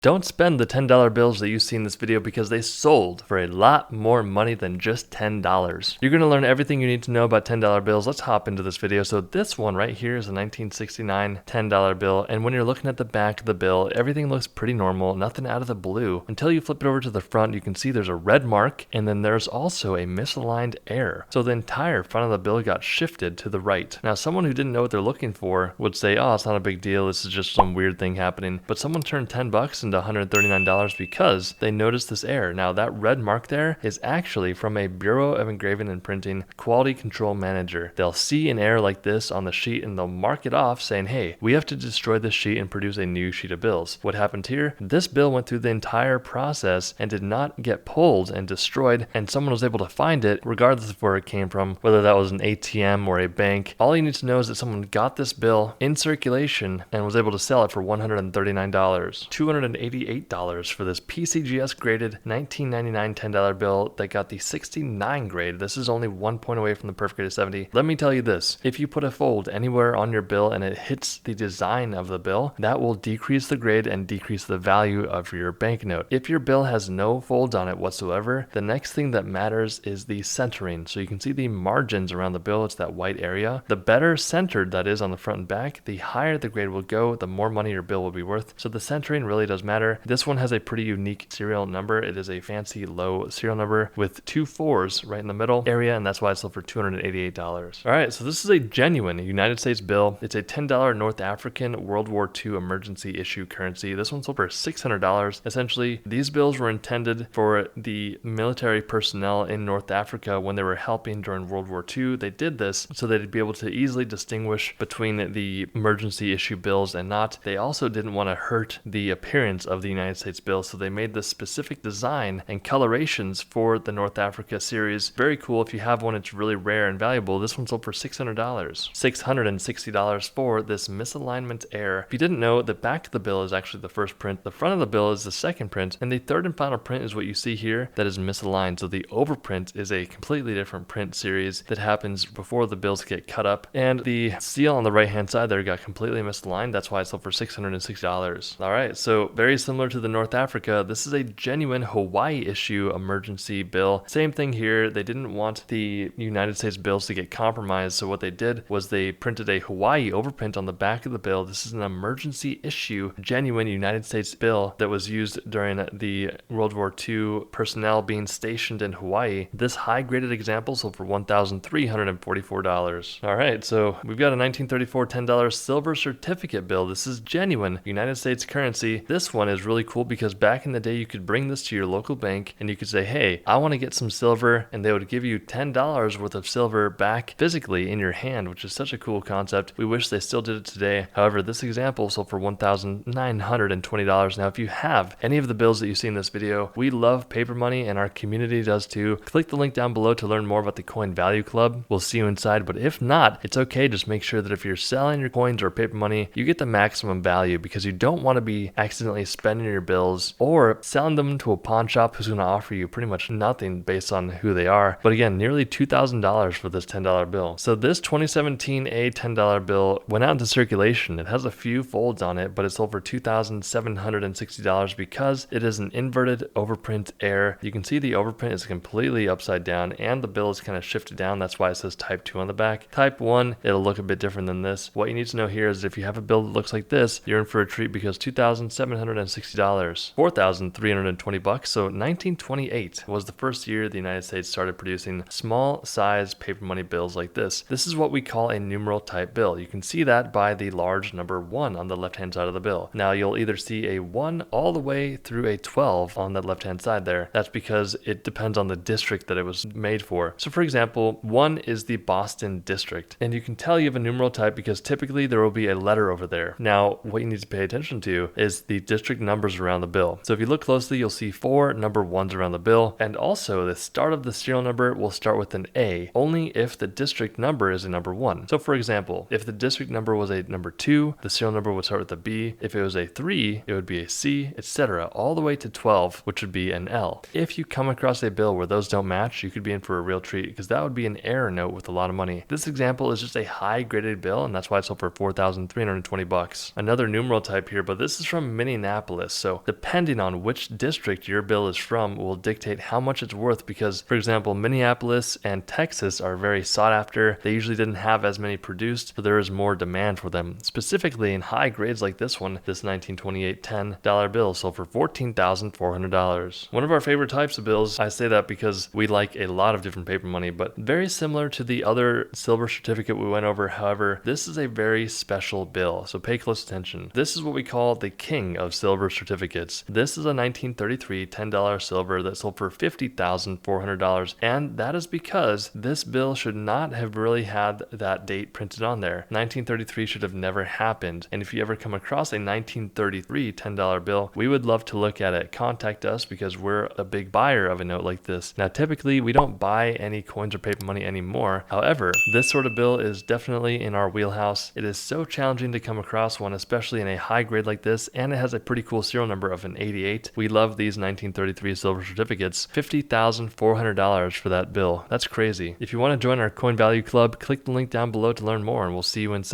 Don't spend the $10 bills that you see in this video because they sold for a lot more money than just $10. You're going to learn everything you need to know about $10 bills. Let's hop into this video. So this one right here is a 1969 $10 bill. And when you're looking at the back of the bill, everything looks pretty normal, nothing out of the blue. Until you flip it over to the front, you can see there's a red mark and then there's also a misaligned error. So the entire front of the bill got shifted to the right. Now, someone who didn't know what they're looking for would say, oh, it's not a big deal. This is just some weird thing happening. But someone turned 10 bucks into $139 because they noticed this error. Now that red mark there is actually from a Bureau of Engraving and Printing Quality Control Manager. They'll see an error like this on the sheet and they'll mark it off saying, hey, we have to destroy this sheet and produce a new sheet of bills. What happened here? This bill went through the entire process and did not get pulled and destroyed, and someone was able to find it regardless of where it came from, whether that was an ATM or a bank. All you need to know is that someone got this bill in circulation and was able to sell it for $139. $288 for this PCGS graded 1999 $10 bill that got the 69 grade. This is only 1 point away from the perfect grade of 70. Let me tell you this, if you put a fold anywhere on your bill and it hits the design of the bill, that will decrease the grade and decrease the value of your banknote. If your bill has no folds on it whatsoever, the next thing that matters is the centering. So you can see the margins around the bill, it's that white area. The better centered that is on the front and back, the higher the grade will go, the more money your bill will be worth. So the centering really does matter. This one has a pretty unique serial number. It is a fancy low serial number with 2 4s right in the middle area, and that's why it sold for $288. All right, so this is a genuine United States bill. It's a $10 North African World War II emergency issue currency. This one sold for $600. Essentially, these bills were intended for the military personnel in North Africa when they were helping during World War II. They did this so they'd be able to easily distinguish between the emergency issue bills and not. They also didn't want to hurt the appearance of the United States bill, so they made this specific design and colorations for the North Africa series. Very cool. If you have one, it's really rare and valuable. This one sold for $600. $660 for this misalignment error. If you didn't know, the back of the bill is actually the first print, the front of the bill is the second print, and the third and final print is what you see here that is misaligned. So the overprint is a completely different print series that happens before the bills get cut up, and the seal on the right hand side there got completely misaligned. That's why it sold for $660. All right, so very similar to the North Africa, this is a genuine Hawaii issue emergency bill. Same thing here. They didn't want the United States bills to get compromised, so what they did was they printed a Hawaii overprint on the back of the bill. This is an emergency issue genuine United States bill that was used during the World War II personnel being stationed in Hawaii. This high graded example sold for $1,344. All right, so we've got a 1934 $10 silver certificate bill. This is genuine United States currency. This one is really cool because back in the day you could bring this to your local bank and you could say, hey, I want to get some silver, and they would give you $10 worth of silver back physically in your hand, which is such a cool concept. We wish they still did it today. However, this example sold for $1,920. Now, if you have any of the bills that you see in this video, we love paper money and our community does too. Click the link down below to learn more about the Coin Value Club. We'll see you inside, but if not, it's okay. Just make sure that if you're selling your coins or paper money, you get the maximum value, because you don't want to be accidentally spending your bills or selling them to a pawn shop who's going to offer you pretty much nothing based on who they are. But again, nearly $2,000 for this $10 bill. So this 2017 A $10 bill went out into circulation. It has a few folds on it, but it sold for $2,760 because it is an inverted overprint error. You can see the overprint is completely upside down and the bill is kind of shifted down. That's why it says type 2 on the back. Type 1, it'll look a bit different than this. What you need to know here is if you have a bill that looks like this, you're in for a treat, because $2,760, $4,320. So 1928 was the first year the United States started producing small size paper money bills like this. This is what we call a numeral type bill. You can see that by the large number 1 on the left hand side of the bill. Now you'll either see a 1 all the way through a 12 on the left hand side there. That's because it depends on the district that it was made for. So for example, 1 is the Boston district, and you can tell you have a numeral type because typically there will be a letter over there. Now what you need to pay attention to is the district numbers around the bill. So if you look closely, you'll see 4 number 1s around the bill, and also the start of the serial number will start with an A only if the district number is a number 1. So for example, if the district number was a number 2, the serial number would start with a B. If it was a 3, it would be a C, etc., all the way to 12, which would be an L. If you come across a bill where those don't match, you could be in for a real treat, because that would be an error note with a lot of money. This example is just a high graded bill, and that's why it sold for $4,320. Another numeral type here, but this is from Minneapolis, Minneapolis. So depending on which district your bill is from will dictate how much it's worth because, for example, Minneapolis and Texas are very sought after. They usually didn't have as many produced, so there is more demand for them. Specifically in high grades like this one, this 1928 $10 bill sold for $14,400. One of our favorite types of bills, I say that because we like a lot of different paper money, but very similar to the other silver certificate we went over. However, this is a very special bill, so pay close attention. This is what we call the king of silver certificates. This is a 1933 $10 silver that sold for $50,400, and that is because this bill should not have really had that date printed on there. 1933 should have never happened, and if you ever come across a 1933 $10 bill, we would love to look at it. Contact us because we're a big buyer of a note like this. Now, typically, we don't buy any coins or paper money anymore. However, this sort of bill is definitely in our wheelhouse. It is so challenging to come across one, especially in a high grade like this, and it has a pretty cool serial number of an 88. We love these 1933 silver certificates. $50,400 for that bill. That's crazy. If you want to join our Coin Value Club, click the link down below to learn more, and we'll see you inside.